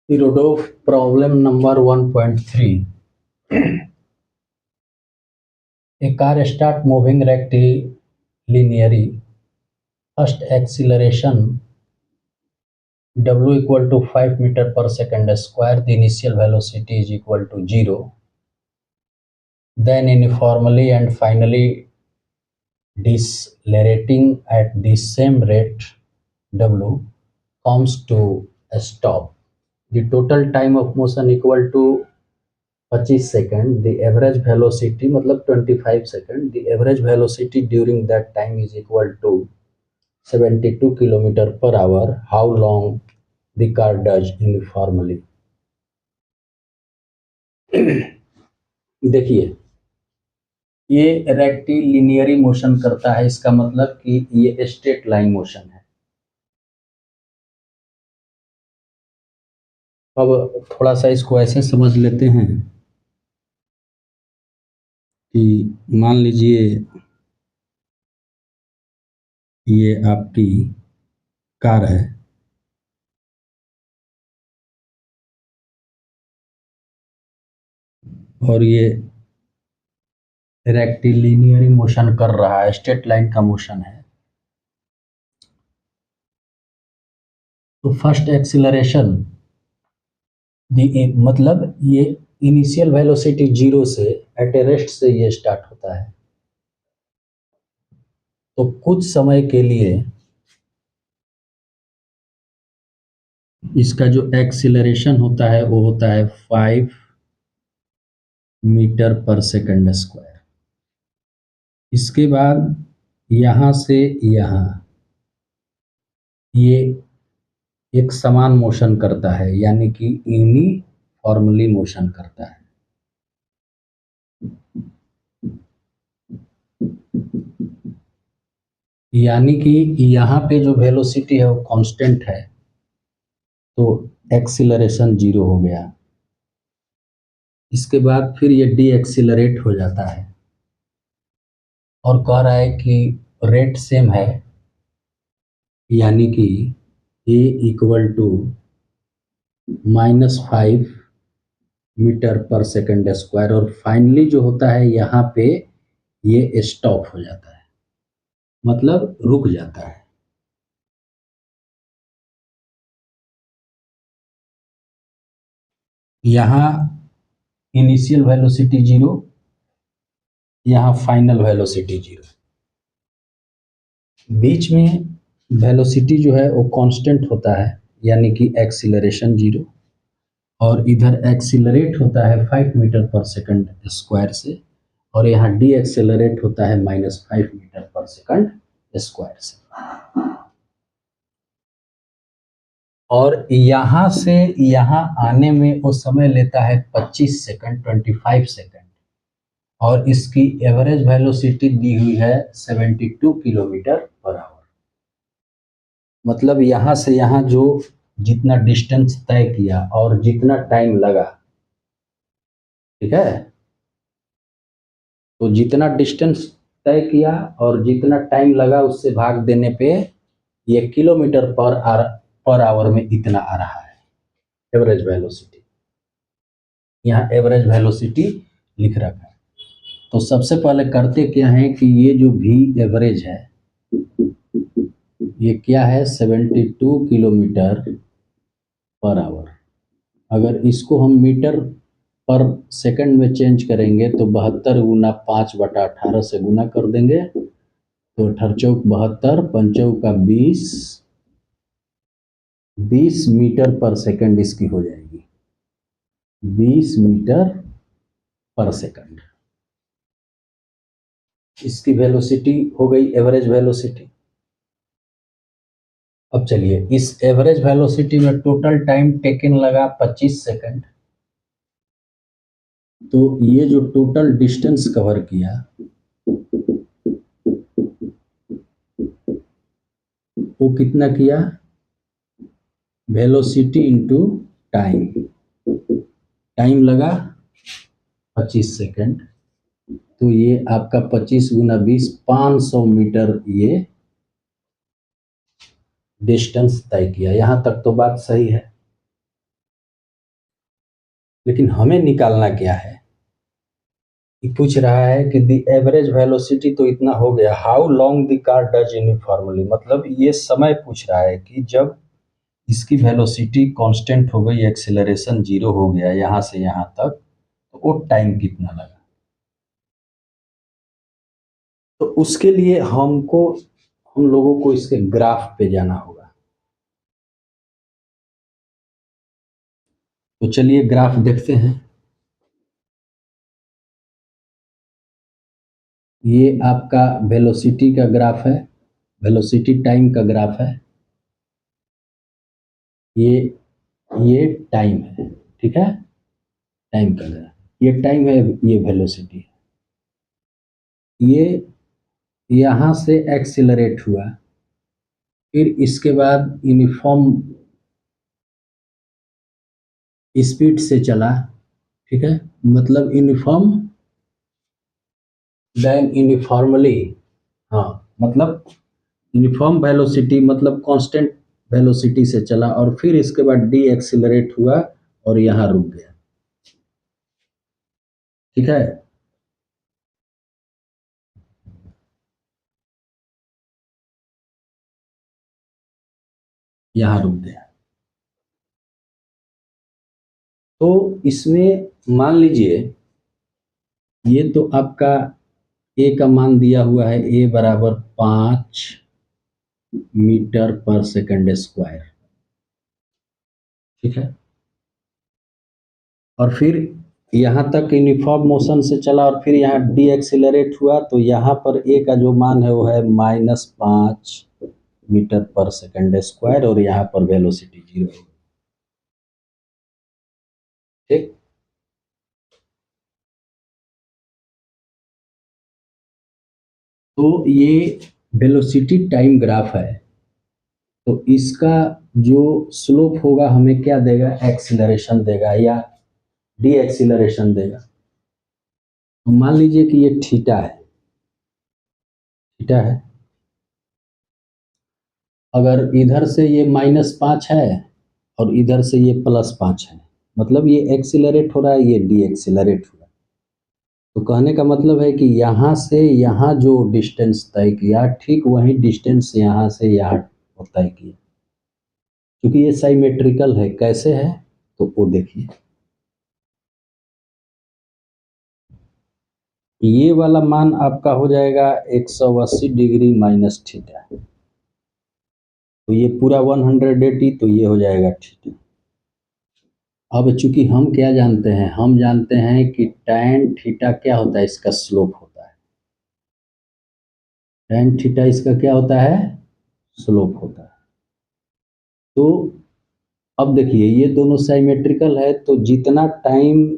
Rodolph problem number 1.3. A car start moving rectilinearly. First acceleration w equal to 5 meter per second square. The initial velocity is equal to 0. Then uniformly and finally decelerating at the same rate w comes to a stop. The total time of motion equal to 25 second, the average velocity मतलब 25 second, the average velocity during that time is equal to 72 kilometre per hour. How long the car does uniformly? देखिए, ये रेक्टिलिनियरी motion करता है, इसका मतलब कि ये straight line motion है. अब थोड़ा सा इसको ऐसे समझ लेते हैं कि मान लीजिए ये आपकी कार है और ये रेक्टिलिनियरी मोशन कर रहा है, स्ट्रेट लाइन का मोशन है. तो फर्स्ट एक्सीलरेशन मतलब ये इनिशियल वेलोसिटी 0 से एट ए रेस्ट से ये स्टार्ट होता है. तो कुछ समय के लिए इसका जो एक्सीलरेशन होता है वो होता है 5 मीटर पर सेकंड स्क्वायर. इसके बाद यहाँ से यहाँ ये एक समान मोशन करता है, यानी कि यूनिफॉर्मली मोशन करता है. यानी कि यहाँ पे जो वेलोसिटी है वो कांस्टेंट है, तो एक्सीलरेशन 0 हो गया. इसके बाद फिर ये डी एक्सीलरेट हो जाता है और कह रहा है कि रेट सेम है, यानी कि ए इक्वल टू -5 मीटर पर सेकंड स्क्वायर. और फाइनली जो होता है यहाँ पे ये स्टॉप हो जाता है, मतलब रुक जाता है. यहाँ इनिशियल वेलोसिटी 0, यहाँ फाइनल वेलोसिटी 0. बीच में वेलोसिटी जो है वो कांस्टेंट होता है, यानी कि एक्सीलरेशन 0, और इधर एक्सीलरेट होता है 5 मीटर पर सेकंड स्क्वायर से, और यहाँ डी एक्सेलरेट होता है -5 मीटर पर सेकंड स्क्वायर से. और यहाँ से यहाँ आने में वो समय लेता है 25 सेकंड, 25 सेकंड, और इसकी एवरेज वेलोसिटी दी हुई है 72 किलोमीटर पर आवर. मतलब यहाँ से यहाँ जो जितना डिस्टेंस तय किया और जितना टाइम लगा, ठीक है, तो जितना डिस्टेंस तय किया और जितना टाइम लगा उससे भाग देने पे ये किलोमीटर पर आवर में इतना आ रहा है एवरेज वेलोसिटी. यहाँ एवरेज वेलोसिटी लिख रखा है. तो सबसे पहले करते क्या है कि ये जो भी एवरेज है ये क्या है, 72 किलोमीटर पर आवर. अगर इसको हम मीटर पर सेकंड में चेंज करेंगे तो 72 गुना 5/18 से गुना कर देंगे, तो 18 चौक 72, 5 चौका 20 मीटर पर सेकंड इसकी हो जाएगी, 20 मीटर पर सेकंड. इसकी वेलोसिटी हो गई एवरेज वेलोसिटी. अब चलिए इस एवरेज वेलोसिटी में टोटल टाइम टेकन लगा 25 सेकंड. तो ये जो टोटल डिस्टेंस कवर किया वो कितना किया, वेलोसिटी इंटू टाइम. टाइम लगा 25 सेकंड, तो ये आपका 25 गुना 20, 500 मीटर ये डिस्टेंस तय किया. यहाँ तक तो बात सही है. लेकिन हमें निकालना क्या है, ये पूछ रहा है कि द एवरेज वेलोसिटी तो इतना हो गया, how long the car does uniformly, मतलब ये समय पूछ रहा है कि जब इसकी वेलोसिटी कांस्टेंट हो गई, एक्सेलरेशन जीरो हो गया यहाँ से यहाँ तक, तो वो टाइम कितना लगा। तो उसके लिए हम लोगों को इसके ग्राफ पे जाना होगा। तो चलिए ग्राफ देखते हैं। ये आपका वेलोसिटी का ग्राफ है, वेलोसिटी टाइम का ग्राफ है। ये ये टाइम है, ठीक है, टाइम का ग्राफ, ये टाइम है, ये वेलोसिटी है। ये यहाँ से एक्सिलरेट हुआ, फिर इसके बाद यूनिफॉर्म स्पीड से चला, ठीक है, मतलब यूनिफॉर्म देन यूनिफॉर्मली, हाँ, मतलब यूनिफॉर्म वेलोसिटी मतलब कांस्टेंट वेलोसिटी से चला, और फिर इसके बाद डी एक्सिलरेट हुआ और यहाँ रुक गया, ठीक है। यहाँ रुक गया। तो इसमें मान लीजिए ये तो आपका ए का मान दिया हुआ है, ए बराबर 5 मीटर पर सेकंड स्क्वायर, ठीक है। और फिर यहाँ तक यूनिफॉर्म मोशन से चला और फिर यहाँ डी एक्सिलरेट हुआ, तो यहाँ पर ए का जो मान है वो है -5 मीटर पर सेकंड स्क्वायर, और यहाँ पर वेलोसिटी जीरो है, ठीक। तो ये वेलोसिटी टाइम ग्राफ है। तो इसका जो स्लोप होगा हमें क्या देगा, एक्सिलरेशन देगा या डी एक्सिलरेशन देगा। तो मान लीजिए कि ये थीटा है, थीटा है। अगर इधर से ये -5 है और इधर से ये +5 है, मतलब ये एक्सिलरेट हो रहा है, ये डी एक्सिलरेट हो रहा है। तो कहने का मतलब है कि यहाँ से यहाँ जो डिस्टेंस तय किया, ठीक वही डिस्टेंस यहाँ से यहाँ तय किया, क्योंकि ये साइमेट्रिकल है। कैसे है तो वो देखिए, ये वाला मान आपका हो जाएगा 180 डिग्री माइनस थीटा, तो ये पूरा 180, तो ये हो जाएगा थीटा। अब चूंकि हम क्या जानते हैं, हम जानते हैं कि tan थीटा क्या होता है, इसका स्लोप होता है। tan थीटा इसका क्या होता है, स्लोप होता है। तो अब देखिए ये दोनों साइमेट्रिकल है, तो जितना टाइम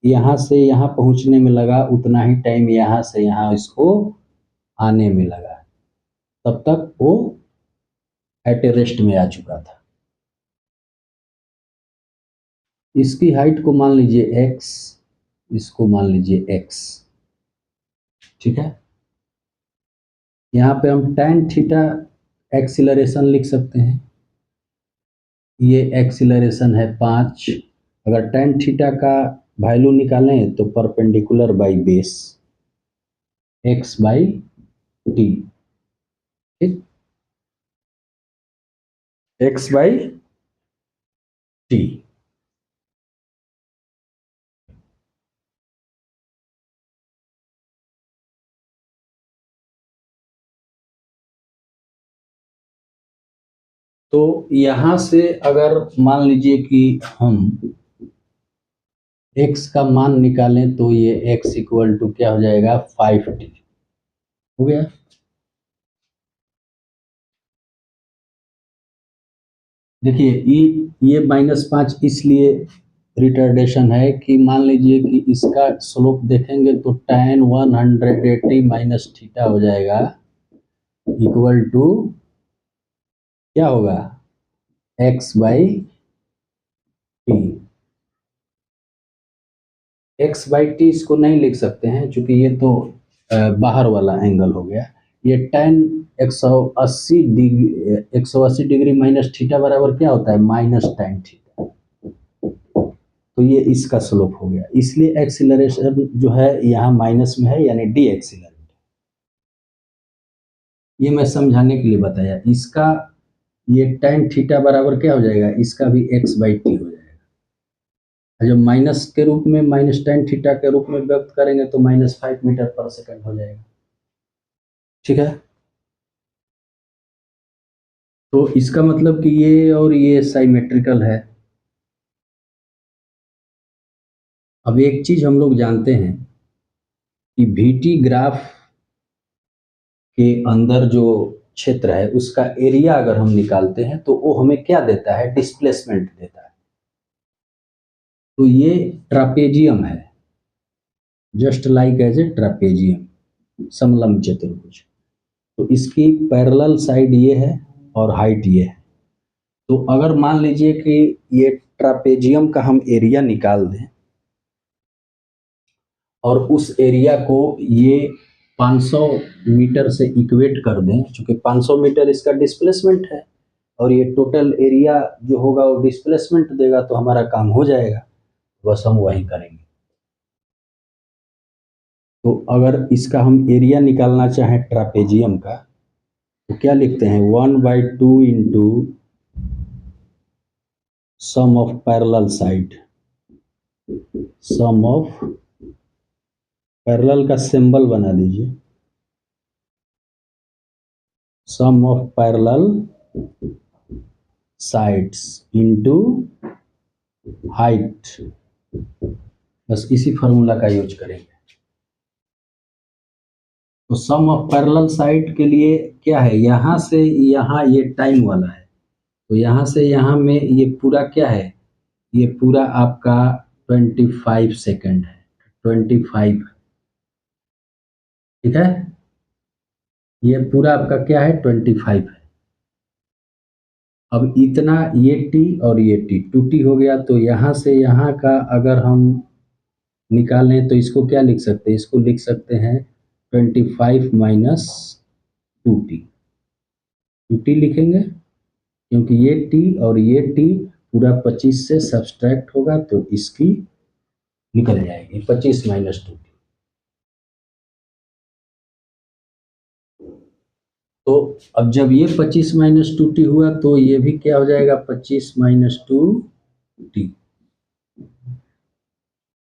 यहाँ से यहाँ पहुँचने में लगा, उतना ही टाइम यहाँ से यहाँ इसको आने में लगा, तब तक वो एट रेस्ट में आ चुका था। इसकी हाइट को मान लीजिए x, इसको मान लीजिए x, ठीक है। यहाँ पे हम tan थीटा एक्सिलरेशन लिख सकते हैं, ये एक्सिलरेशन है 5। अगर tan थीटा का वैल्यू निकालें तो perpendicular by base x by T, ठीक, x बाई टी। तो यहाँ से अगर मान लीजिए कि हम x का मान निकालें, तो ये x इक्वल टू क्या हो जाएगा, 5t हो गया। देखिए ये -5 इसलिए रिटार्डेशन है कि मान लीजिए कि इसका स्लोप देखेंगे तो tan 180 माइनस थीटा हो जाएगा, इक्वल टू क्या होगा, x by T. x by T इसको नहीं लिख सकते हैं, क्योंकि ये तो बाहर वाला एंगल हो गया। ये tan 180 डिग्री माइनस थीटा बराबर क्या होता है, -tan थीटा। तो ये इसका स्लोप हो गया, इसलिए एक्सीलरेशन जो है यहाँ माइनस में है, यानी डी एक्सीलरेट। ये मैं समझाने के लिए बताया। इसका ये tan थीटा बराबर क्या हो जाएगा, इसका भी x/t हो जाएगा। जब माइनस के रूप में, माइनस tan थीटा के रूप में व्यक्त करेंगे तो -5 मीटर पर सेकंड हो जाएगा। ठीक है, तो इसका मतलब कि ये और ये साइमेट्रिकल है। अब एक चीज हम लोग जानते हैं कि VT ग्राफ के अंदर जो क्षेत्र है उसका एरिया अगर हम निकालते हैं तो वो हमें क्या देता है, डिस्प्लेसमेंट देता है। तो ये ट्रापेजियम है, just like as a trapezium, समलंब चतुर्भुज। तो इसकी पैरेलल साइड ये है और हाइट ये है। तो अगर मान लीजिए कि ये ट्रापेजियम का हम एरिया निकाल दें और उस एरिया को ये 500 मीटर से इक्वेट कर दें, क्योंकि 500 मीटर इसका डिस्प्लेसमेंट है और ये टोटल एरिया जो होगा वो डिस्प्लेसमेंट देगा, तो हमारा काम हो जाएगा। बस हम वही करेंगे। तो अगर इसका हम एरिया निकालना चाहें ट्रापेजियम का, तो क्या लिखते हैं, 1/2 into sum of parallel side. Sum of parallel का सिंबल बना दीजिए, sum of parallel sides into height. बस इसी फॉर्मूला का यूज करेंगे। तो सम ऑफ पैरेलल साइड के लिए क्या है, यहाँ से यहाँ ये टाइम वाला है, तो यहाँ से यहाँ में ये पूरा क्या है, ये पूरा आपका 25 सेकेंड है, 25। ठीक है, ये पूरा आपका क्या है, 25 है। अब इतना ये टी और ये टी 2t हो गया, तो यहाँ से यहाँ का अगर हम निकालें तो इसको क्या लिख सकते हैं, इसको लिख सकते हैं 25 माइनस 2t। 2t लिखेंगे क्योंकि ये t और ये t पूरा 25 से सब्सट्रैक्ट होगा, तो इसकी निकल जाएगी 25 माइनस 2t। तो अब जब ये 25 माइनस 2t हुआ तो ये भी क्या हो जाएगा, 25 माइनस 2t।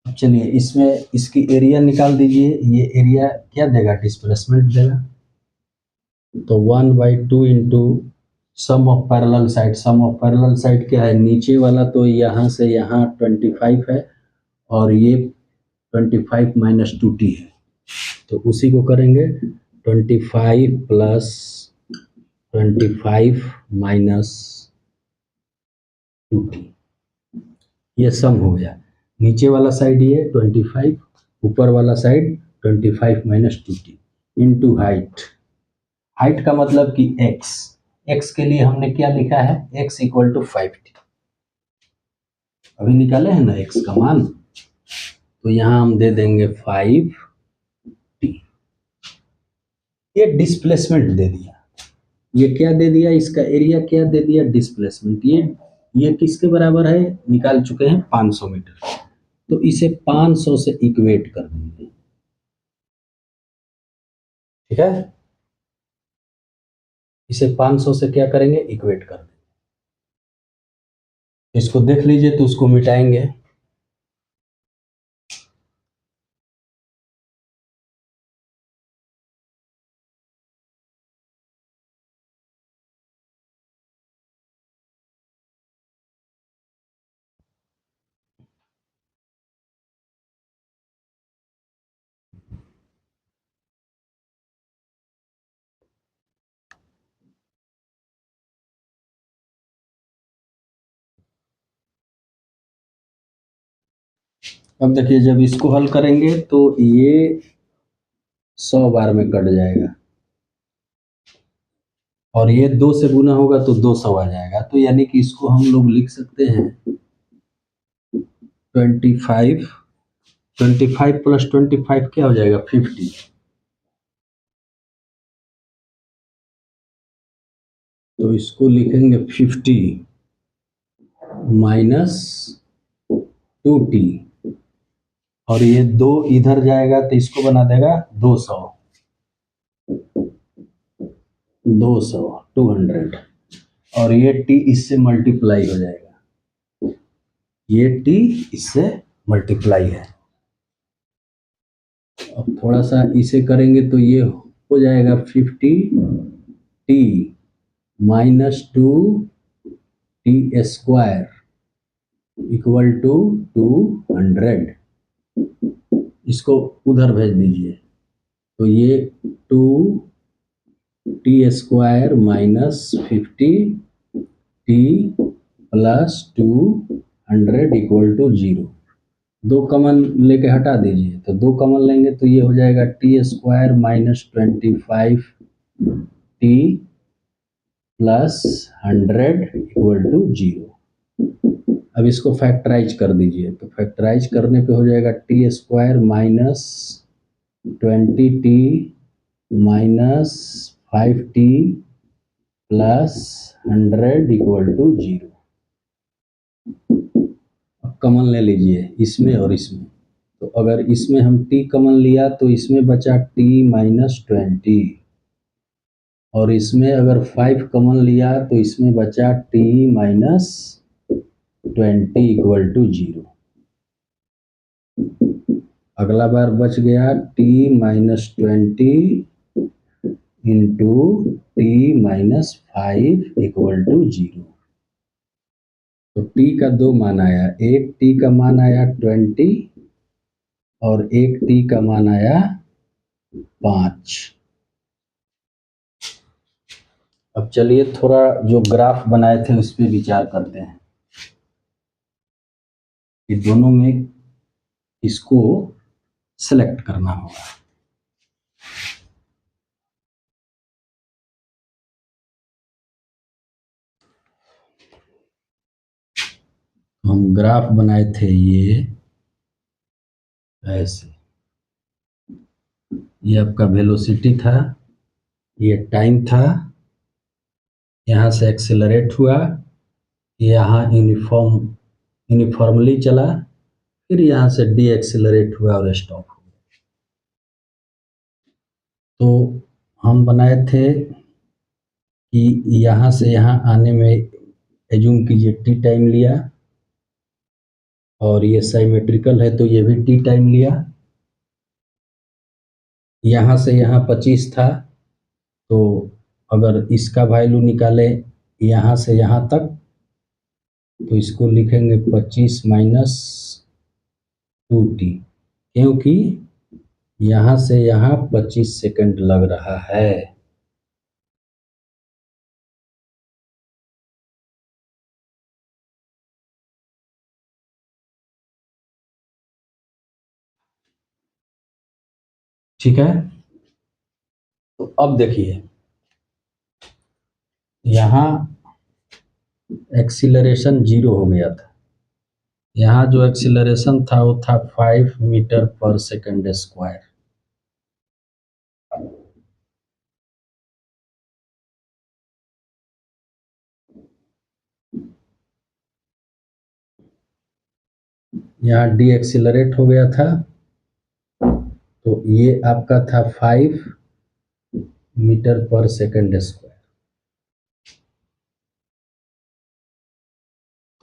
चलिए इसमें इसकी एरिया निकाल दीजिए। ये एरिया क्या देगा, डिस्प्लेसमेंट देगा। तो 1/2 into sum of parallel side. Sum of parallel side क्या है, नीचे वाला तो यहाँ से यहाँ 25 है और ये 25 माइनस 2t है, तो उसी को करेंगे 25 प्लस 25 माइनस 2t। ये सम हो गया। नीचे वाला साइड ये 25, ऊपर वाला side 25 minus 2t into height. Height का मतलब कि x। x के लिए हमने क्या लिखा है, x इक्वल टू 5t। अभी निकाले हैं ना x का मान, तो यहाँ हम दे देंगे 5t। ये डिस्प्लेसमेंट दे दिया। ये क्या दे दिया, इसका एरिया क्या दे दिया, डिस्प्लेसमेंट। ये किसके बराबर है, निकाल चुके हैं 500 मीटर। तो इसे 500 से इक्वेट कर देंगे। ठीक है, इसे 500 से क्या करेंगे, इक्वेट कर देंगे। इसको देख लीजिए, तो उसको मिटाएंगे। अब देखिए, जब इसको हल करेंगे तो ये 100 बार में कट जाएगा और ये 2 से गुना होगा तो 200 आ जाएगा। तो यानी कि इसको हम लोग लिख सकते हैं 25, 25 प्लस 25 क्या हो जाएगा, 50। तो इसको लिखेंगे 50 माइनस 2t, और ये 2 इधर जाएगा तो इसको बना देगा 200, 200 और ये t इससे मल्टीप्लाई हो जाएगा, ये t इससे मल्टीप्लाई है। अब थोड़ा सा इसे करेंगे तो ये हो जाएगा 50t minus 2t square equal to 200। इसको उधर भेज दीजिए, तो ये 2t square minus 50t plus 200 equal to 0। 2 common लेके हटा दीजिए, तो 2 कॉमन लेंगे तो ये हो जाएगा t square minus 25t plus 100 equal to 0। अब इसको फैक्टराइज कर दीजिए, तो फैक्टराइज करने पे हो जाएगा t square minus 20t minus 5t plus 100 equal to 0। अब कॉमन ले लीजिए इसमें और इसमें, तो अगर इसमें हम t कॉमन लिया तो इसमें बचा t माइनस 20, और इसमें अगर 5 कॉमन लिया तो इसमें बचा t माइनस 20 इक्वल टू 0। अगला बार बच गया t minus 20 into t minus 5 equal to 0। तो t का 2 मान आया, एक t का मान आया 20 और एक t का मान आया 5। अब चलिए थोड़ा जो ग्राफ बनाए थे उस पर विचार करते हैं कि दोनों में इसको सेलेक्ट करना होगा। हम ग्राफ बनाए थे ये ऐसे, ये आपका वेलोसिटी था, ये टाइम था, यहाँ से एक्सेलरेट हुआ, यहाँ यूनिफॉर्मली चला, फिर यहाँ से डी एक्सेलरेट हुआ और स्टॉप हुआ। तो हम बनाए थे कि यहाँ से यहाँ आने में एज्यूम कीजिए टी टाइम लिया, और ये साइमेट्रिकल है तो ये भी टी टाइम लिया। यहाँ से यहाँ 25 था, तो अगर इसका वैल्यू निकाले यहाँ से यहाँ तक, तो इसको लिखेंगे 25 माइनस 2t, क्योंकि यहाँ से यहाँ 25 सेकंड लग रहा है। ठीक है, तो अब देखिए यहाँ एक्सीलरेशन 0 हो गया था, यहाँ जो एक्सीलरेशन था वो था 5 मीटर पर सेकंड स्क्वायर। यहाँ डी एक्सीलरेट हो गया था, तो ये आपका था 5 मीटर पर सेकंड स्क्वायर।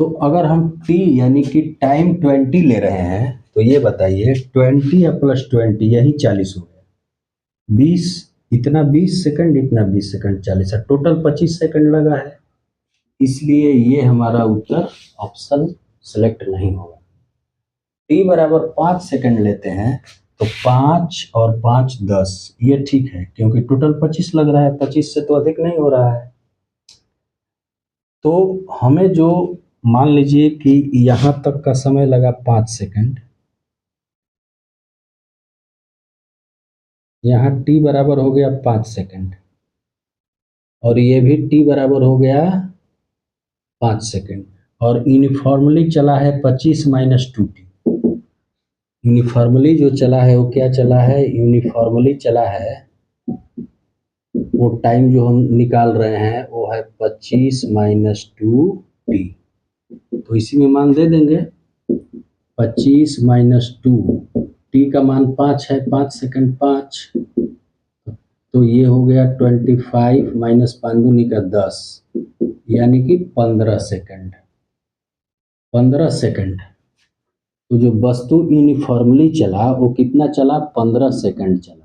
तो अगर हम t यानी कि टाइम 20 ले रहे हैं, तो ये बताइए 20 या प्लस 20 यही 40 हो गया, 20 इतना 20 सेकंड, इतना 20 सेकंड, 40 है, टोटल 25 सेकंड लगा है। इसलिए ये हमारा उत्तर ऑप्शन सेलेक्ट नहीं होगा। t बराबर 5 सेकंड लेते हैं तो 5 और 5 10, ये ठीक है क्योंकि टोटल 25 लग रहा है, 25 से तो अधिक नहीं हो रहा है। तो हमें जो मान लीजिए कि यहाँ तक का समय लगा 5 सेकंड, यहाँ t बराबर हो गया 5 सेकंड, और ये भी t बराबर हो गया 5 सेकंड, और यूनिफॉर्मली चला है 25 माइनस 2t। यूनिफॉर्मली जो चला है वो क्या चला है, यूनिफॉर्मली चला है, वो टाइम जो हम निकाल रहे हैं वो है 25 माइनस 2t, तो इसी में मान दे देंगे। 25 माइनस 2, टी का मान 5 है, 5 सेकंड 5, तो ये हो गया 25 माइनस 5 दूनी का 10, यानी कि 15 सेकंड। 15 सेकंड। तो जो वस्तु यूनिफॉर्मली चला वो कितना चला? 15 सेकंड चला।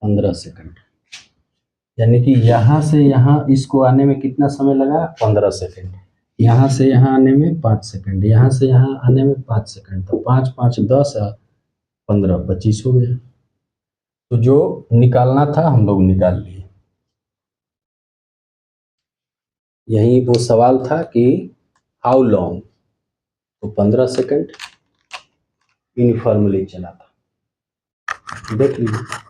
15 सेकंड, यानी कि यहाँ से यहाँ इसको आने में कितना समय लगा? 15 सेकंड। यहाँ से यहाँ आने में 5 सेकंड, यहाँ से यहाँ आने में 5 सेकंड, तो 5 5 10 15 25 हो गया। तो जो निकालना था हम लोग निकाल लिए। यही वो सवाल था कि हाउ लॉन्ग, तो 15 सेकंड यूनिफॉर्मली चला था। देख लीजिए।